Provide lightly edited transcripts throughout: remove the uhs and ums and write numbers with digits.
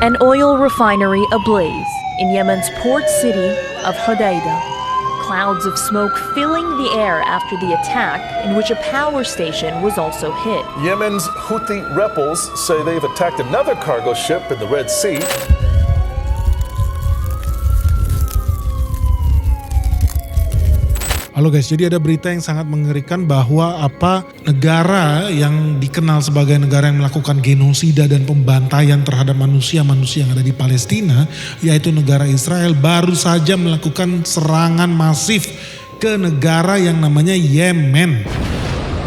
An oil refinery ablaze in Yemen's port city of Hodeidah. Clouds of smoke filling the air after the attack, in which a power station was also hit. Yemen's Houthi rebels say they've attacked another cargo ship in the Red Sea. Halo guys, jadi ada berita yang sangat mengerikan bahwa negara yang dikenal sebagai negara yang melakukan genosida dan pembantaian terhadap manusia-manusia yang ada di Palestina, yaitu negara Israel, baru saja melakukan serangan masif ke negara yang namanya Yemen.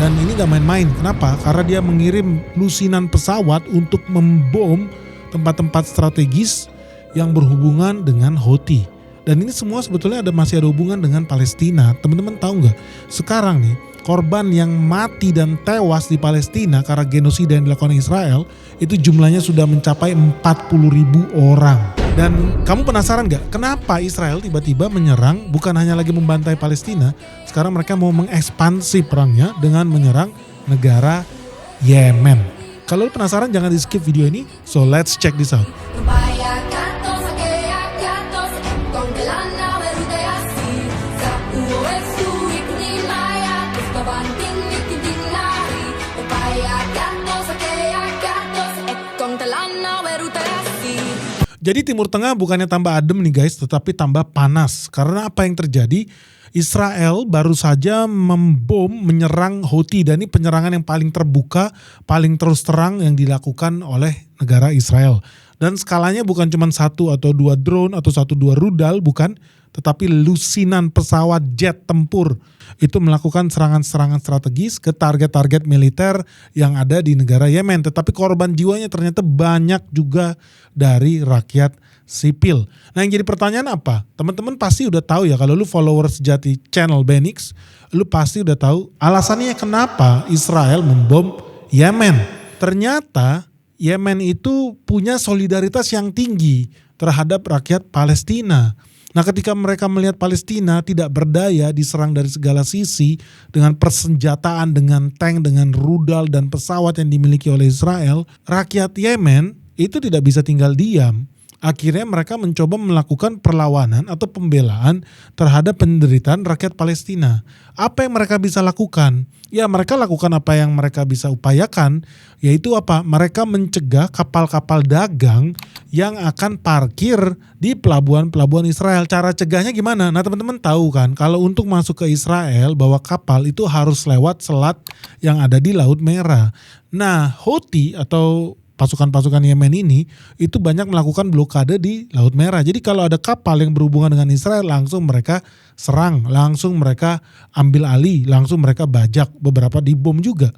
Dan ini gak main-main, kenapa? Karena dia mengirim lusinan pesawat untuk membom tempat-tempat strategis yang berhubungan dengan Houthi. Dan ini semua sebetulnya masih ada hubungan dengan Palestina. Teman-teman tahu nggak? Sekarang nih korban yang mati dan tewas di Palestina karena genosida yang dilakukan Israel itu jumlahnya sudah mencapai 40.000 orang. Dan kamu penasaran nggak? Kenapa Israel tiba-tiba menyerang bukan hanya lagi membantai Palestina? Sekarang mereka mau mengekspansi perangnya dengan menyerang negara Yemen. Kalau penasaran jangan di skip video ini. So let's check this out. Jadi Timur Tengah bukannya tambah adem nih guys, tetapi tambah panas. Karena apa yang terjadi? Israel baru saja menyerang Houthi, dan ini penyerangan yang paling terbuka, paling terus terang yang dilakukan oleh negara Israel. Dan skalanya bukan cuma 1 atau 2 drone atau 1-2 rudal, bukan. Tetapi lusinan pesawat jet tempur itu melakukan serangan-serangan strategis ke target-target militer yang ada di negara Yemen. Tetapi korban jiwanya ternyata banyak juga dari rakyat sipil. Nah yang jadi pertanyaan apa? Teman-teman pasti udah tahu ya, kalau lu follower sejati channel Benix, lu pasti udah tahu alasannya kenapa Israel membom Yemen. Ternyata Yemen itu punya solidaritas yang tinggi terhadap rakyat Palestina. Nah ketika mereka melihat Palestina tidak berdaya, diserang dari segala sisi dengan persenjataan, dengan tank, dengan rudal dan pesawat yang dimiliki oleh Israel, rakyat Yemen itu tidak bisa tinggal diam. Akhirnya mereka mencoba melakukan perlawanan atau pembelaan terhadap penderitaan rakyat Palestina. Apa yang mereka bisa lakukan? Ya mereka lakukan apa yang mereka bisa upayakan, yaitu apa? Mereka mencegah kapal-kapal dagang yang akan parkir di pelabuhan-pelabuhan Israel. Cara cegahnya gimana? Nah teman-teman tahu kan, kalau untuk masuk ke Israel bawa kapal itu harus lewat selat yang ada di Laut Merah. Nah Houthi atau pasukan-pasukan Yemen ini itu banyak melakukan blokade di Laut Merah. Jadi kalau ada kapal yang berhubungan dengan Israel, langsung mereka serang, langsung mereka ambil alih, langsung mereka bajak, beberapa dibom juga.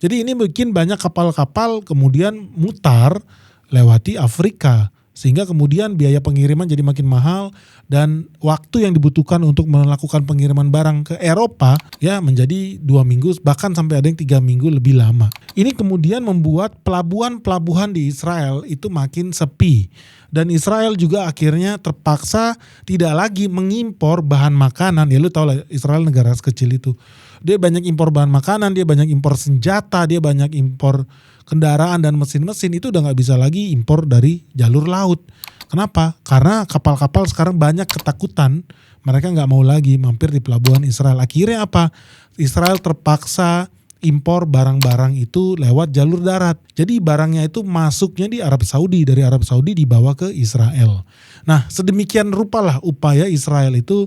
Jadi ini bikin banyak kapal-kapal kemudian mutar lewati Afrika. Sehingga kemudian biaya pengiriman jadi makin mahal dan waktu yang dibutuhkan untuk melakukan pengiriman barang ke Eropa ya menjadi 2 minggu bahkan sampai ada yang 3 minggu lebih lama. Ini kemudian membuat pelabuhan-pelabuhan di Israel itu makin sepi. Dan Israel juga akhirnya terpaksa tidak lagi mengimpor bahan makanan. Ya lu tau lah Israel negara sekecil itu. Dia banyak impor bahan makanan, dia banyak impor senjata, dia banyak impor kendaraan dan mesin-mesin. Itu udah gak bisa lagi impor dari jalur laut. Kenapa? Karena kapal-kapal sekarang banyak ketakutan. Mereka gak mau lagi mampir di pelabuhan Israel. Akhirnya apa? Israel terpaksa impor barang-barang itu lewat jalur darat. Jadi barangnya itu masuknya di Arab Saudi. Dari Arab Saudi dibawa ke Israel. Nah sedemikian rupalah upaya Israel itu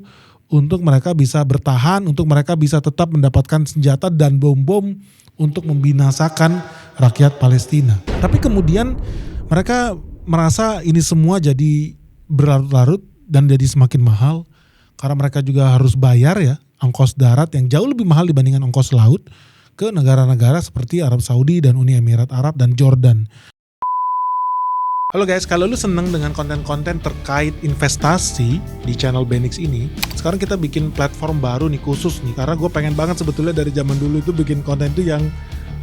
untuk mereka bisa bertahan, untuk mereka bisa tetap mendapatkan senjata dan bom-bom untuk membinasakan rakyat Palestina. Tapi kemudian mereka merasa ini semua jadi berlarut-larut dan jadi semakin mahal. Karena mereka juga harus bayar ya ongkos darat yang jauh lebih mahal dibandingkan ongkos laut ke negara-negara seperti Arab Saudi dan Uni Emirat Arab dan Jordan. Halo guys, kalau lu seneng dengan konten-konten terkait investasi di channel Benix ini, sekarang kita bikin platform baru nih khusus nih, karena gue pengen banget sebetulnya dari zaman dulu itu bikin konten itu yang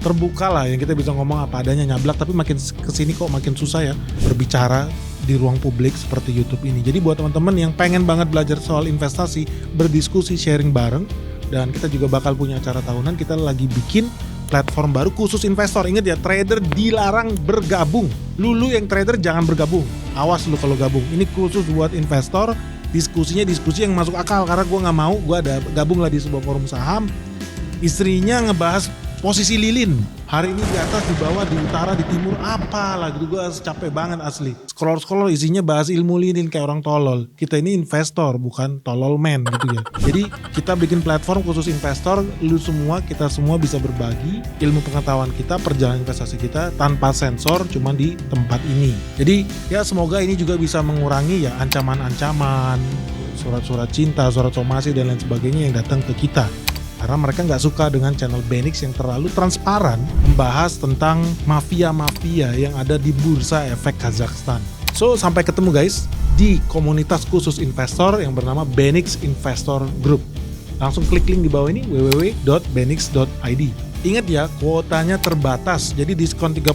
terbuka lah, yang kita bisa ngomong apa adanya, nyablak, tapi makin kesini kok makin susah ya berbicara di ruang publik seperti YouTube ini. Jadi buat teman-teman yang pengen banget belajar soal investasi, berdiskusi, sharing bareng, dan kita juga bakal punya acara tahunan, kita lagi bikin platform baru khusus investor. Ingat ya, trader dilarang bergabung. Lu yang trader jangan bergabung. Awas lu kalau gabung. Ini khusus buat investor. Diskusinya diskusi yang masuk akal, karena gue nggak mau. Gue ada gabung lah di sebuah forum saham. Istrinya ngebahas posisi lilin. Hari ini di atas, di bawah, di utara, di timur, apalah gitu. Gue capek banget asli. Scroll isinya bahas ilmu lilin kayak orang tolol. Kita ini investor, bukan tolol man gitu ya. Jadi kita bikin platform khusus investor. Kita semua bisa berbagi ilmu pengetahuan kita, perjalanan investasi kita tanpa sensor, cuma di tempat ini. Jadi ya semoga ini juga bisa mengurangi ya ancaman-ancaman, surat-surat cinta, surat somasi dan lain sebagainya yang datang ke kita. Karena mereka nggak suka dengan channel Benix yang terlalu transparan membahas tentang mafia-mafia yang ada di Bursa Efek Kazakhstan. So, sampai ketemu guys di komunitas khusus investor yang bernama Benix Investor Group. Langsung klik link di bawah ini www.benix.id. Ingat ya, kuotanya terbatas. Jadi diskon 30%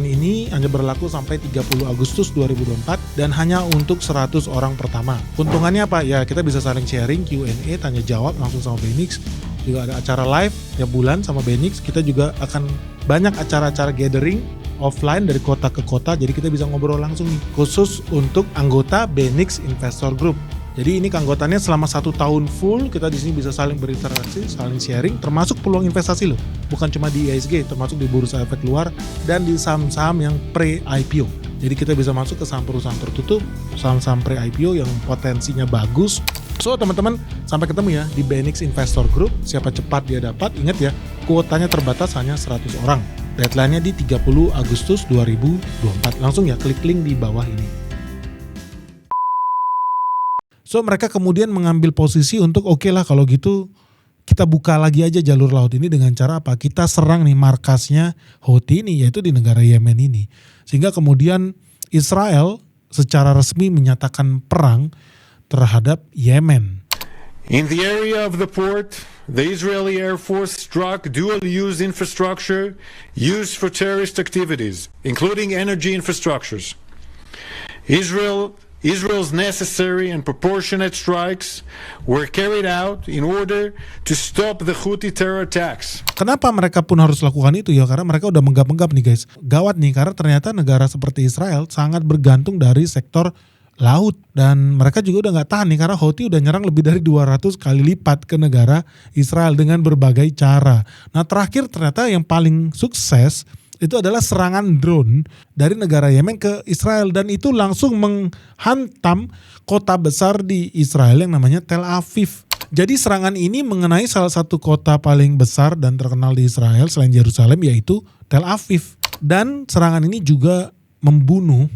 ini hanya berlaku sampai 30 Agustus 2024 dan hanya untuk 100 orang pertama. Keuntungannya apa? Ya kita bisa saling sharing, Q&A, tanya jawab langsung sama Benix. Juga ada acara live tiap bulan sama Benix. Kita juga akan banyak acara-acara gathering offline dari kota ke kota. Jadi kita bisa ngobrol langsung nih. Khusus untuk anggota Benix Investor Group. Jadi ini keanggotaannya selama 1 tahun full. Kita di sini bisa saling berinteraksi, saling sharing, termasuk peluang investasi loh. Bukan cuma di ISG, termasuk di bursa efek luar dan di saham-saham yang pre-IPO. Jadi kita bisa masuk ke saham perusahaan tertutup, saham-saham pre-IPO yang potensinya bagus. So teman-teman, sampai ketemu ya di Benix Investor Group. Siapa cepat dia dapat. Ingat ya, kuotanya terbatas hanya 100 orang. Deadline-nya di 30 Agustus 2024. Langsung ya klik link di bawah ini. So mereka kemudian mengambil posisi untuk oke lah kalau gitu kita buka lagi aja jalur laut ini dengan cara apa? Kita serang nih markasnya Houthi ini, yaitu di negara Yemen ini. Sehingga kemudian Israel secara resmi menyatakan perang terhadap Yemen. In the area of the port, the Israeli Air Force struck dual-use infrastructure used for terrorist activities, including energy infrastructures. Israel's necessary and proportionate strikes were carried out in order to stop the Houthi terror attacks. Kenapa mereka pun harus lakukan itu ya? Karena mereka udah menggap-menggap nih guys. Gawat nih, karena ternyata negara seperti Israel sangat bergantung dari sektor laut. Dan mereka juga udah gak tahan nih, karena Houthi udah nyerang lebih dari 200 kali lipat ke negara Israel dengan berbagai cara. Nah terakhir ternyata yang paling sukses itu adalah serangan drone dari negara Yemen ke Israel. Dan itu langsung menghantam kota besar di Israel yang namanya Tel Aviv. Jadi serangan ini mengenai salah satu kota paling besar dan terkenal di Israel selain Yerusalem, yaitu Tel Aviv. Dan serangan ini juga membunuh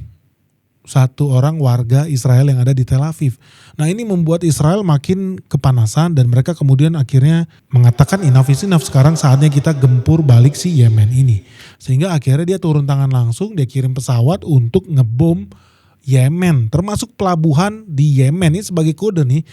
satu orang warga Israel yang ada di Tel Aviv. Nah ini membuat Israel makin kepanasan dan mereka kemudian akhirnya mengatakan enough is enough, sekarang saatnya kita gempur balik si Yemen ini. Sehingga akhirnya dia turun tangan langsung, dia kirim pesawat untuk ngebom Yemen, termasuk pelabuhan di Yemen. Ini sebagai kode nih,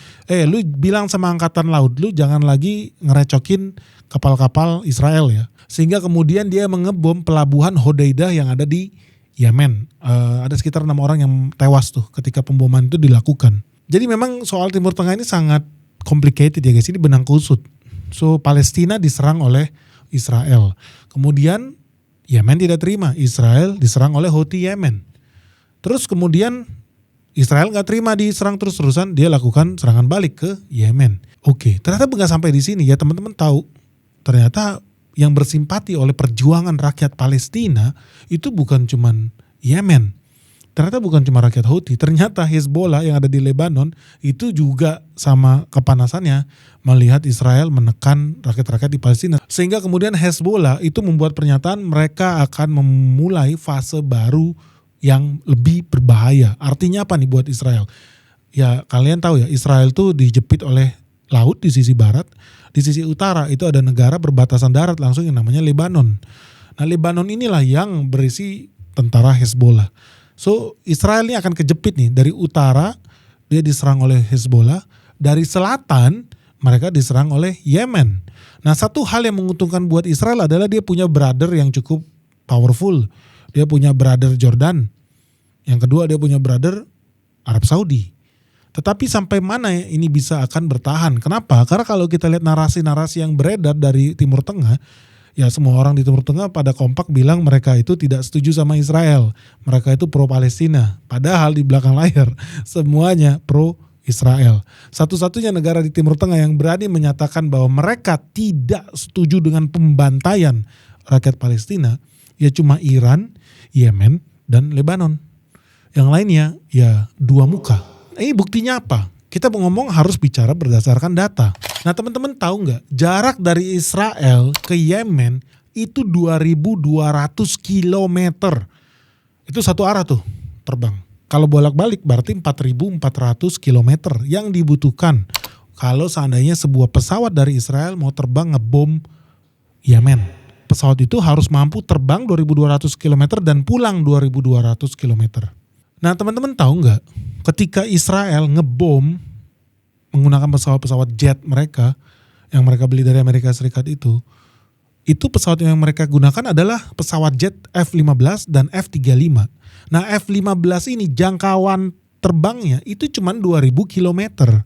lu bilang sama angkatan laut, lu jangan lagi ngerecokin kapal-kapal Israel ya. Sehingga kemudian dia mengebom pelabuhan Hodeidah yang ada di Yemen. Ada sekitar 6 orang yang tewas tuh ketika pemboman itu dilakukan. Jadi memang soal Timur Tengah ini sangat complicated ya guys, ini benang kusut. So Palestina diserang oleh Israel. Kemudian Yemen tidak terima, Israel diserang oleh Houthi Yemen. Terus kemudian Israel gak terima diserang terus-terusan, dia lakukan serangan balik ke Yemen. Oke, ternyata nggak sampai di sini ya teman-teman tahu. Ternyata yang bersimpati oleh perjuangan rakyat Palestina itu bukan cuman Yemen. Ternyata bukan cuma rakyat Houthi, ternyata Hezbollah yang ada di Lebanon itu juga sama kepanasannya melihat Israel menekan rakyat-rakyat di Palestina. Sehingga kemudian Hezbollah itu membuat pernyataan mereka akan memulai fase baru yang lebih berbahaya. Artinya apa nih buat Israel? Ya kalian tahu ya, Israel tuh dijepit oleh laut di sisi barat, di sisi utara itu ada negara berbatasan darat langsung yang namanya Lebanon. Nah Lebanon inilah yang berisi tentara Hezbollah. So Israel ini akan kejepit nih, dari utara dia diserang oleh Hezbollah, dari selatan mereka diserang oleh Yemen. Nah satu hal yang menguntungkan buat Israel adalah dia punya brother yang cukup powerful. Dia punya brother Jordan. Yang kedua dia punya brother Arab Saudi. Tetapi sampai mana ini bisa akan bertahan? Kenapa? Karena kalau kita lihat narasi-narasi yang beredar dari Timur Tengah, Ya semua orang di Timur Tengah pada kompak bilang mereka itu tidak setuju sama Israel. Mereka itu pro Palestina. Padahal di belakang layar semuanya pro Israel. Satu-satunya negara di Timur Tengah yang berani menyatakan bahwa mereka tidak setuju dengan pembantaian rakyat Palestina ya cuma Iran, Yemen, dan Lebanon. Yang lainnya ya dua muka. Ini buktinya apa? Kita mau ngomong harus bicara berdasarkan data. Nah teman-teman tahu nggak jarak dari Israel ke Yemen itu 2.200 kilometer. Itu satu arah tuh terbang. Kalau bolak-balik berarti 4.400 kilometer yang dibutuhkan kalau seandainya sebuah pesawat dari Israel mau terbang ngebom Yemen. Pesawat itu harus mampu terbang 2.200 kilometer dan pulang 2.200 kilometer. Nah teman-teman tahu nggak ketika Israel ngebom menggunakan pesawat-pesawat jet mereka yang mereka beli dari Amerika Serikat itu pesawat yang mereka gunakan adalah pesawat jet F-15 dan F-35. Nah F-15 ini jangkauan terbangnya itu cuma 2.000 kilometer.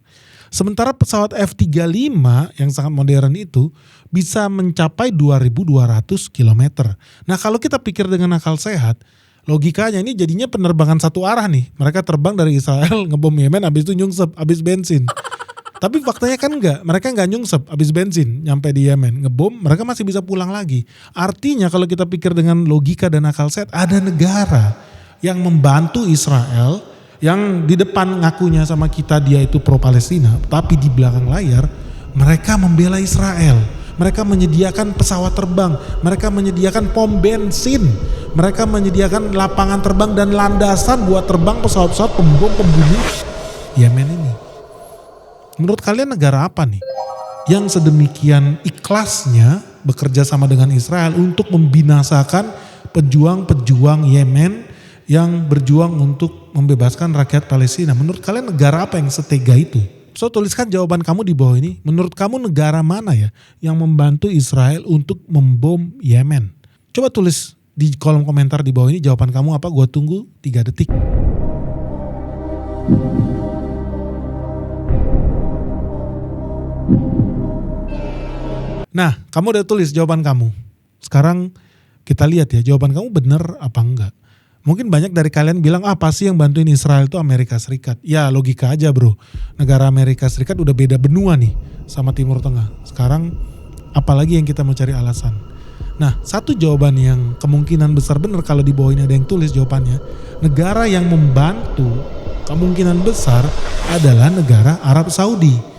Sementara pesawat F-35 yang sangat modern itu bisa mencapai 2.200 kilometer. Nah kalau kita pikir dengan akal sehat, logikanya ini jadinya penerbangan satu arah nih. Mereka terbang dari Israel ngebom Yemen habis itu nyungsep, habis bensin. Tapi faktanya kan enggak, mereka enggak nyungsep habis bensin nyampe di Yemen. Ngebom, mereka masih bisa pulang lagi. Artinya kalau kita pikir dengan logika dan akal sehat, ada negara yang membantu Israel, yang di depan ngakunya sama kita dia itu pro Palestina, tapi di belakang layar mereka membela Israel. Mereka menyediakan pesawat terbang, mereka menyediakan pom bensin, mereka menyediakan lapangan terbang dan landasan buat terbang pesawat-pesawat pembom pembunuh Yemen ini. Menurut kalian negara apa nih yang sedemikian ikhlasnya bekerja sama dengan Israel untuk membinasakan pejuang-pejuang Yemen yang berjuang untuk membebaskan rakyat Palestina? Menurut kalian negara apa yang setega itu? So tuliskan jawaban kamu di bawah ini. Menurut kamu negara mana ya yang membantu Israel untuk membom Yemen? Coba tulis di kolom komentar di bawah ini jawaban kamu apa. Gue tunggu 3 detik. Nah, kamu udah tulis jawaban kamu. Sekarang kita lihat ya jawaban kamu benar apa enggak. Mungkin banyak dari kalian bilang, apa sih yang bantuin Israel itu Amerika Serikat. Ya logika aja bro, negara Amerika Serikat udah beda benua nih sama Timur Tengah. Sekarang apalagi yang kita mau cari alasan. Nah satu jawaban yang kemungkinan besar benar kalau di bawah ini ada yang tulis jawabannya. Negara yang membantu kemungkinan besar adalah negara Arab Saudi.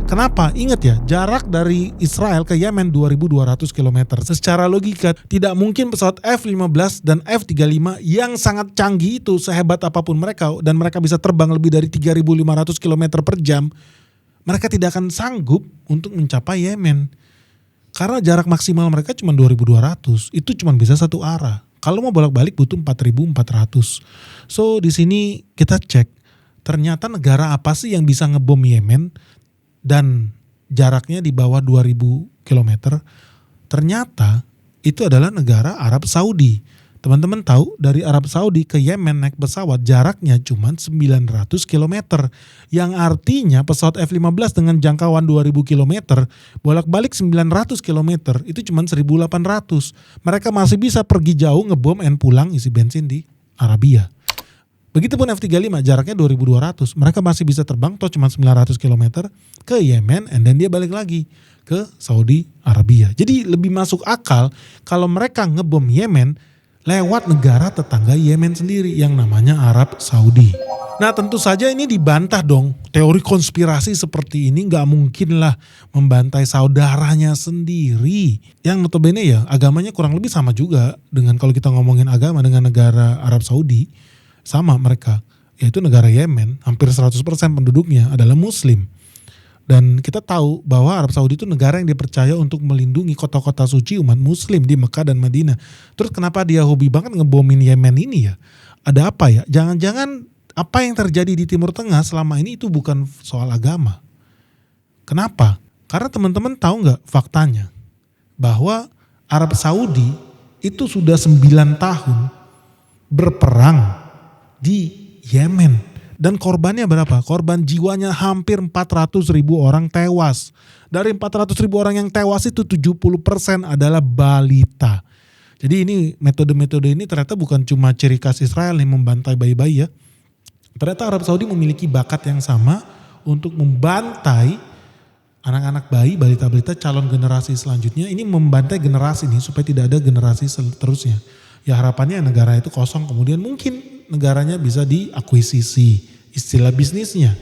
Kenapa? Ingat ya, jarak dari Israel ke Yemen 2.200 km. Secara logika, tidak mungkin pesawat F-15 dan F-35 yang sangat canggih itu sehebat apapun mereka dan mereka bisa terbang lebih dari 3.500 km per jam. Mereka tidak akan sanggup untuk mencapai Yemen. Karena jarak maksimal mereka cuma 2.200, itu cuma bisa satu arah. Kalau mau bolak-balik butuh 4.400. So di sini kita cek, ternyata negara apa sih yang bisa ngebom Yemen dan jaraknya di bawah 2.000 km, ternyata itu adalah negara Arab Saudi. Teman-teman tahu dari Arab Saudi ke Yemen naik pesawat jaraknya cuma 900 km. Yang artinya pesawat F-15 dengan jangkauan 2.000 km, bolak-balik 900 km itu cuma 1.800. Mereka masih bisa pergi jauh ngebom and pulang isi bensin di Arabia. Begitupun F-35 jaraknya 2.200. Mereka masih bisa terbang toh cuma 900 km ke Yemen and then dia balik lagi ke Saudi Arabia. Jadi lebih masuk akal kalau mereka ngebom Yemen lewat negara tetangga Yemen sendiri yang namanya Arab Saudi. Nah tentu saja ini dibantah dong. Teori konspirasi seperti ini gak mungkin lah membantai saudaranya sendiri. Yang notabene ya agamanya kurang lebih sama juga dengan kalau kita ngomongin agama dengan negara Arab Saudi. Sama mereka, yaitu negara Yemen, hampir 100% penduduknya adalah Muslim. Dan kita tahu bahwa Arab Saudi itu negara yang dipercaya untuk melindungi kota-kota suci umat Muslim di Mekah dan Madinah. Terus kenapa dia hobi banget ngebomin Yemen ini ya? Ada apa ya? Jangan-jangan apa yang terjadi di Timur Tengah selama ini itu bukan soal agama. Kenapa? Karena teman-teman tahu nggak faktanya? Bahwa Arab Saudi itu sudah 9 tahun berperang di Yemen Dan korbannya berapa? Korban jiwanya hampir 400.000 orang tewas. Dari 400.000 orang yang tewas itu 70% adalah balita. Jadi ini metode-metode ini ternyata bukan cuma ciri khas Israel yang membantai bayi-bayi ya. Ternyata Arab Saudi memiliki bakat yang sama untuk membantai anak-anak bayi, balita-balita calon generasi selanjutnya. Ini membantai generasi nih supaya tidak ada generasi seterusnya. Ya harapannya negara itu kosong, kemudian mungkin negaranya bisa diakuisisi, istilah bisnisnya.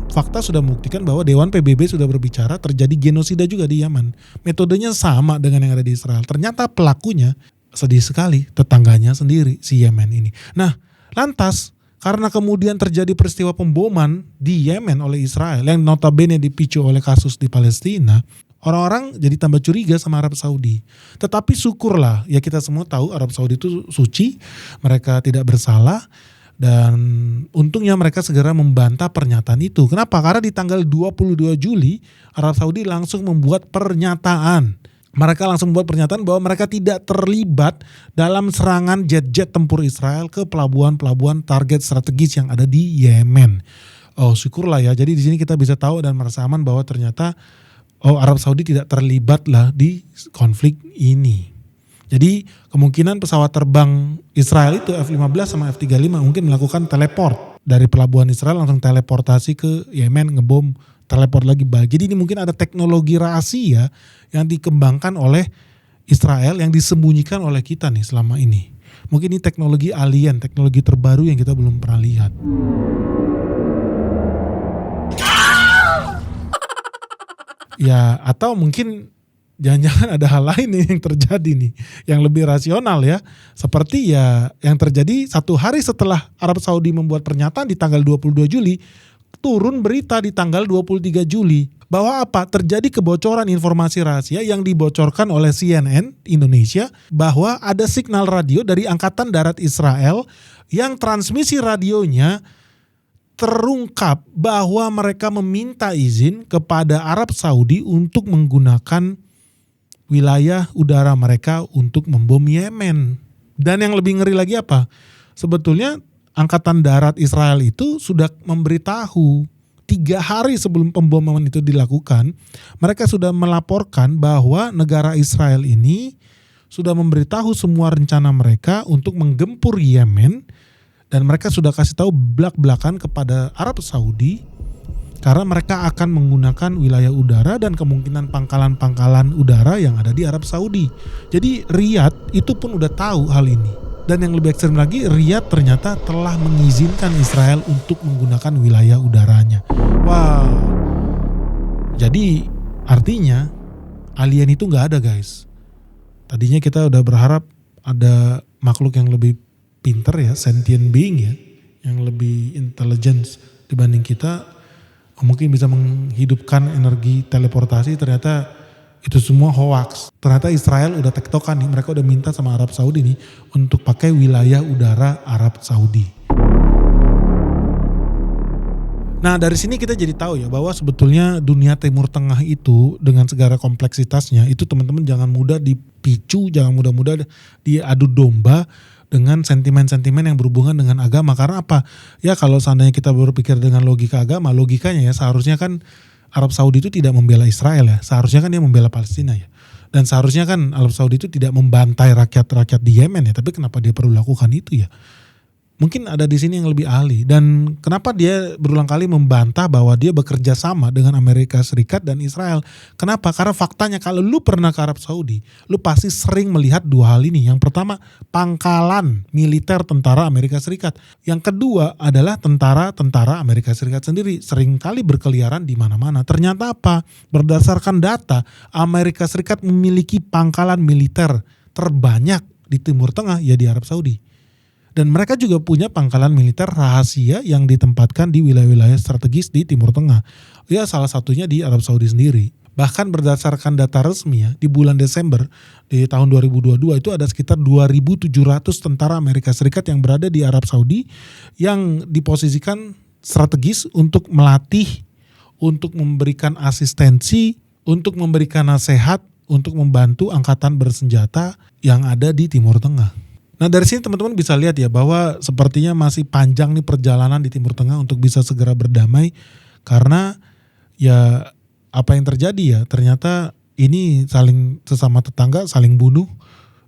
Fakta sudah membuktikan bahwa Dewan PBB sudah berbicara terjadi genosida juga di Yaman. Metodenya sama dengan yang ada di Israel. Ternyata pelakunya sedih sekali, tetangganya sendiri si Yemen ini. Nah, lantas karena kemudian terjadi peristiwa pemboman di Yemen oleh Israel yang notabene dipicu oleh kasus di Palestina, orang-orang jadi tambah curiga sama Arab Saudi. Tetapi syukurlah, ya kita semua tahu Arab Saudi itu suci, mereka tidak bersalah, dan untungnya mereka segera membantah pernyataan itu. Kenapa? Karena di tanggal 22 Juli, Arab Saudi langsung membuat pernyataan. Mereka langsung membuat pernyataan bahwa mereka tidak terlibat dalam serangan jet-jet tempur Israel ke pelabuhan-pelabuhan target strategis yang ada di Yemen. Oh syukurlah ya, jadi di sini kita bisa tahu dan merasa aman bahwa ternyata Arab Saudi tidak terlibat lah di konflik ini. Jadi kemungkinan pesawat terbang Israel itu F-15 sama F-35 mungkin melakukan teleport. Dari pelabuhan Israel langsung teleportasi ke Yemen, ngebom, teleport lagi balik. Jadi ini mungkin ada teknologi rahasia yang dikembangkan oleh Israel yang disembunyikan oleh kita nih selama ini. Mungkin ini teknologi alien, teknologi terbaru yang kita belum pernah lihat. Ya atau mungkin jangan-jangan ada hal lain nih yang terjadi nih yang lebih rasional ya. Seperti ya yang terjadi satu hari setelah Arab Saudi membuat pernyataan di tanggal 22 Juli, turun berita di tanggal 23 Juli. Bahwa apa? Terjadi kebocoran informasi rahasia yang dibocorkan oleh CNN Indonesia bahwa ada signal radio dari Angkatan Darat Israel yang transmisi radionya terungkap bahwa mereka meminta izin kepada Arab Saudi untuk menggunakan wilayah udara mereka untuk membom Yemen. Dan yang lebih ngeri lagi apa? Sebetulnya Angkatan Darat Israel itu sudah memberitahu 3 hari sebelum pemboman itu dilakukan, mereka sudah melaporkan bahwa negara Israel ini sudah memberitahu semua rencana mereka untuk menggempur Yemen, dan mereka sudah kasih tahu belak-belakan kepada Arab Saudi karena mereka akan menggunakan wilayah udara dan kemungkinan pangkalan-pangkalan udara yang ada di Arab Saudi. Jadi Riyadh itu pun udah tahu hal ini. Dan yang lebih ekstrem lagi, Riyadh ternyata telah mengizinkan Israel untuk menggunakan wilayah udaranya. Wow. Jadi artinya alien itu gak ada guys. Tadinya kita udah berharap ada makhluk yang lebih pinter ya, sentient being ya, yang lebih intelligence dibanding kita, mungkin bisa menghidupkan energi teleportasi. Ternyata itu semua hoax. Ternyata Israel udah tektokan nih, mereka udah minta sama Arab Saudi nih untuk pakai wilayah udara Arab Saudi. Nah dari sini kita jadi tahu ya bahwa sebetulnya dunia Timur Tengah itu dengan segala kompleksitasnya itu teman-teman jangan mudah dipicu, jangan mudah-mudah diadu domba dengan sentimen-sentimen yang berhubungan dengan agama. Karena apa? Ya kalau seandainya kita berpikir dengan logika agama, logikanya ya seharusnya kan Arab Saudi itu tidak membela Israel ya, seharusnya kan dia membela Palestina ya. Dan seharusnya kan Arab Saudi itu tidak membantai rakyat-rakyat di Yemen ya, tapi kenapa dia perlu lakukan itu ya? Mungkin ada di sini yang lebih ahli. Dan kenapa dia berulang kali membantah bahwa dia bekerja sama dengan Amerika Serikat dan Israel? Kenapa? Karena faktanya kalau lu pernah ke Arab Saudi, lu pasti sering melihat dua hal ini. Yang pertama, pangkalan militer tentara Amerika Serikat. Yang kedua adalah tentara Amerika Serikat sendiri seringkali berkeliaran di mana-mana. Ternyata apa? Berdasarkan data, Amerika Serikat memiliki pangkalan militer terbanyak di Timur Tengah ya di Arab Saudi. Dan mereka juga punya pangkalan militer rahasia yang ditempatkan di wilayah-wilayah strategis di Timur Tengah. Ya salah satunya di Arab Saudi sendiri. Bahkan berdasarkan data resmi ya, di bulan Desember di tahun 2022 itu ada sekitar 2.700 tentara Amerika Serikat yang berada di Arab Saudi yang diposisikan strategis untuk melatih, untuk memberikan asistensi, untuk memberikan nasihat, untuk membantu angkatan bersenjata yang ada di Timur Tengah. Nah dari sini teman-teman bisa lihat ya bahwa sepertinya masih panjang nih perjalanan di Timur Tengah untuk bisa segera berdamai. Karena ya apa yang terjadi ya, ternyata ini saling sesama tetangga saling bunuh.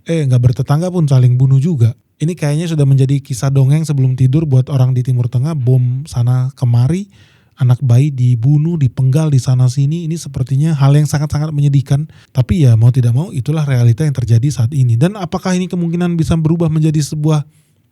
Nggak bertetangga pun saling bunuh juga. Ini kayaknya sudah menjadi kisah dongeng sebelum tidur buat orang di Timur Tengah. Bom sana kemari, anak bayi dibunuh, dipenggal di sana sini. Ini sepertinya hal yang sangat-sangat menyedihkan. Tapi ya mau tidak mau itulah realita yang terjadi saat ini. Dan apakah ini kemungkinan bisa berubah menjadi sebuah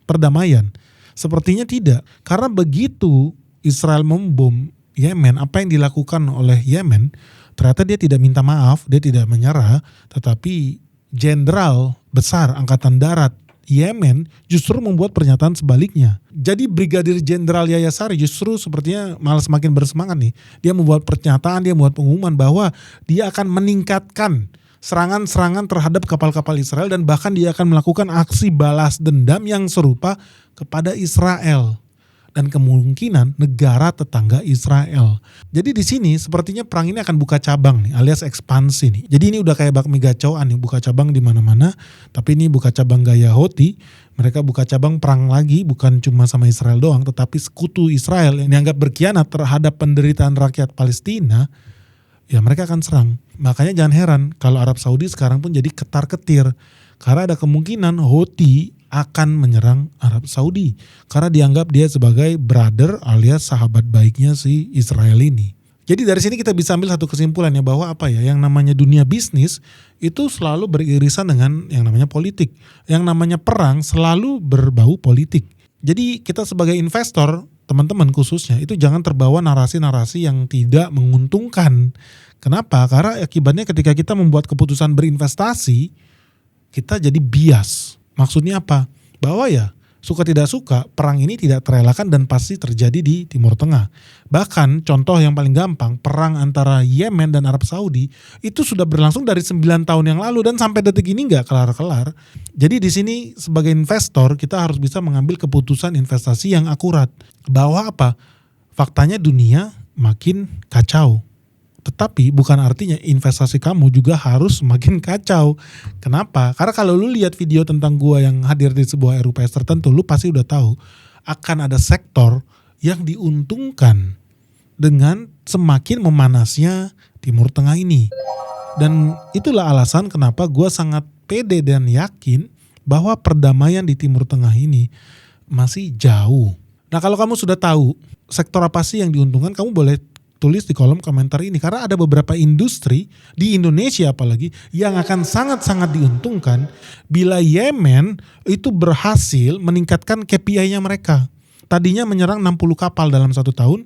perdamaian? Sepertinya tidak. Karena begitu Israel membom Yemen, apa yang dilakukan oleh Yemen, ternyata dia tidak minta maaf, dia tidak menyerah, tetapi jenderal besar angkatan darat Yemen justru membuat pernyataan sebaliknya. Jadi Brigadir Jenderal Yahya Sari justru sepertinya malah semakin bersemangat nih. Dia membuat pernyataan, dia membuat pengumuman bahwa dia akan meningkatkan serangan-serangan terhadap kapal-kapal Israel dan bahkan dia akan melakukan aksi balas dendam yang serupa kepada Israel dan kemungkinan negara tetangga Israel. Jadi di sini sepertinya perang ini akan buka cabang nih, alias ekspansi nih. Jadi ini udah kayak bakmi gacauan nih, buka cabang di mana-mana. Tapi ini buka cabang gaya Houthi. Mereka buka cabang perang lagi, bukan cuma sama Israel doang, tetapi sekutu Israel yang dianggap berkhianat terhadap penderitaan rakyat Palestina. Ya mereka akan serang. Makanya jangan heran kalau Arab Saudi sekarang pun jadi ketar-ketir. Karena ada kemungkinan Houthi akan menyerang Arab Saudi karena dianggap dia sebagai brother alias sahabat baiknya si Israel ini. Jadi dari sini kita bisa ambil satu kesimpulan ya bahwa apa ya, yang namanya dunia bisnis itu selalu beririsan dengan yang namanya politik. Yang namanya perang selalu berbau politik. Jadi kita sebagai investor, teman-teman khususnya, itu jangan terbawa narasi-narasi yang tidak menguntungkan. Kenapa? Karena akibatnya ketika kita membuat keputusan berinvestasi, kita jadi bias. Maksudnya apa? Bahwa ya suka tidak suka perang ini tidak terelakkan dan pasti terjadi di Timur Tengah. Bahkan contoh yang paling gampang, perang antara Yemen dan Arab Saudi itu sudah berlangsung dari 9 tahun yang lalu dan sampai detik ini nggak kelar-kelar. Jadi di sini sebagai investor kita harus bisa mengambil keputusan investasi yang akurat. Bahwa apa? Faktanya dunia makin kacau. Tetapi bukan artinya investasi kamu juga harus makin kacau. Kenapa? Karena kalau lu lihat video tentang gua yang hadir di sebuah RUPS tertentu, lu pasti udah tahu akan ada sektor yang diuntungkan dengan semakin memanasnya Timur Tengah ini. Dan itulah alasan kenapa gua sangat pede dan yakin bahwa perdamaian di Timur Tengah ini masih jauh. Nah kalau kamu sudah tahu sektor apa sih yang diuntungkan, kamu boleh tulis di kolom komentar ini. Karena ada beberapa industri di Indonesia apalagi yang akan sangat-sangat diuntungkan bila Yemen itu berhasil meningkatkan KPI-nya mereka. Tadinya menyerang 60 kapal dalam 1 tahun.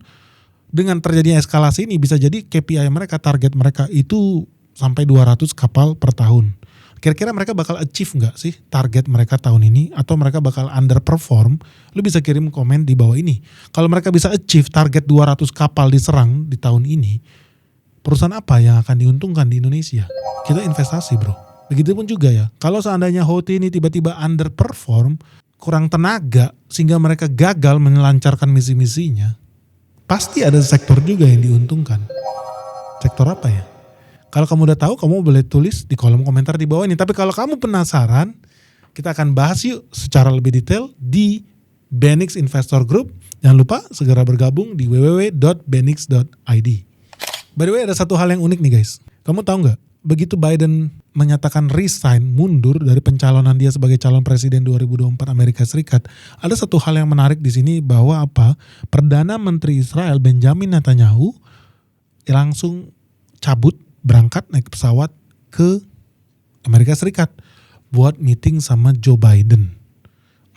Dengan terjadinya eskalasi ini bisa jadi KPI mereka, target mereka itu sampai 200 kapal per tahun. Kira-kira mereka bakal achieve nggak sih target mereka tahun ini? Atau mereka bakal underperform? Lu bisa kirim komen di bawah ini. Kalau mereka bisa achieve target 200 kapal diserang di tahun ini, perusahaan apa yang akan diuntungkan di Indonesia? Kita investasi bro. Begitupun juga ya, kalau seandainya Houthi ini tiba-tiba underperform, kurang tenaga, sehingga mereka gagal melancarkan misi-misinya, pasti ada sektor juga yang diuntungkan. Sektor apa ya? Kalau kamu udah tahu, kamu boleh tulis di kolom komentar di bawah ini. Tapi kalau kamu penasaran, kita akan bahas yuk secara lebih detail di Benix Investor Group. Jangan lupa segera bergabung di www.benix.id. By the way, ada satu hal yang unik nih guys. Kamu tahu nggak? Begitu Biden menyatakan resign, mundur dari pencalonan dia sebagai calon presiden 2024 Amerika Serikat, ada satu hal yang menarik di sini bahwa apa? Perdana Menteri Israel Benjamin Netanyahu langsung cabut, berangkat naik pesawat ke Amerika Serikat buat meeting sama Joe Biden.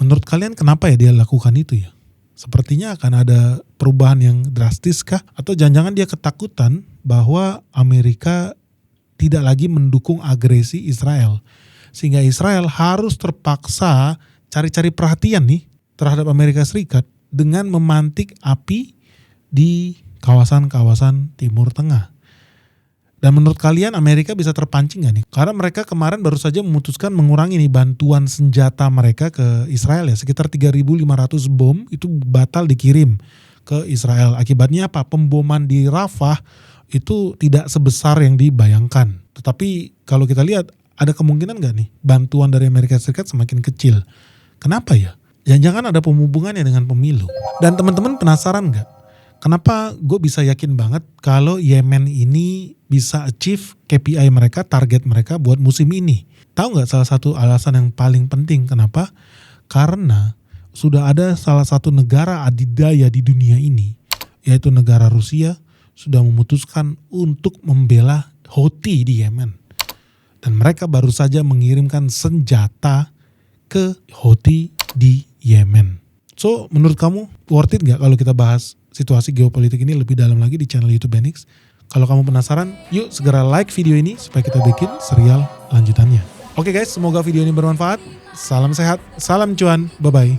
Menurut kalian kenapa ya dia lakukan itu ya? Sepertinya akan ada perubahan yang drastis kah? Atau jangan-jangan dia ketakutan bahwa Amerika tidak lagi mendukung agresi Israel. Sehingga Israel harus terpaksa cari-cari perhatian nih terhadap Amerika Serikat dengan memantik api di kawasan-kawasan Timur Tengah. Dan menurut kalian Amerika bisa terpancing gak nih? Karena mereka kemarin baru saja memutuskan mengurangi nih bantuan senjata mereka ke Israel ya. Sekitar 3.500 bom itu batal dikirim ke Israel. Akibatnya apa? Pemboman di Rafah itu tidak sebesar yang dibayangkan. Tetapi kalau kita lihat ada kemungkinan gak nih bantuan dari Amerika Serikat semakin kecil? Kenapa ya? Jangan-jangan ada hubungannya dengan pemilu. Dan teman-teman penasaran gak? Kenapa gue bisa yakin banget kalau Yemen ini bisa achieve KPI mereka, target mereka buat musim ini? Tahu gak salah satu alasan yang paling penting kenapa? Karena sudah ada salah satu negara adidaya di dunia ini, yaitu negara Rusia, sudah memutuskan untuk membela Houthi di Yemen. Dan mereka baru saja mengirimkan senjata ke Houthi di Yemen. So, menurut kamu worth it gak kalau kita bahas situasi geopolitik ini lebih dalam lagi di channel YouTube Benix? Kalau kamu penasaran, yuk segera like video ini supaya kita bikin serial lanjutannya. Oke guys, semoga video ini bermanfaat. Salam sehat, salam cuan, bye-bye.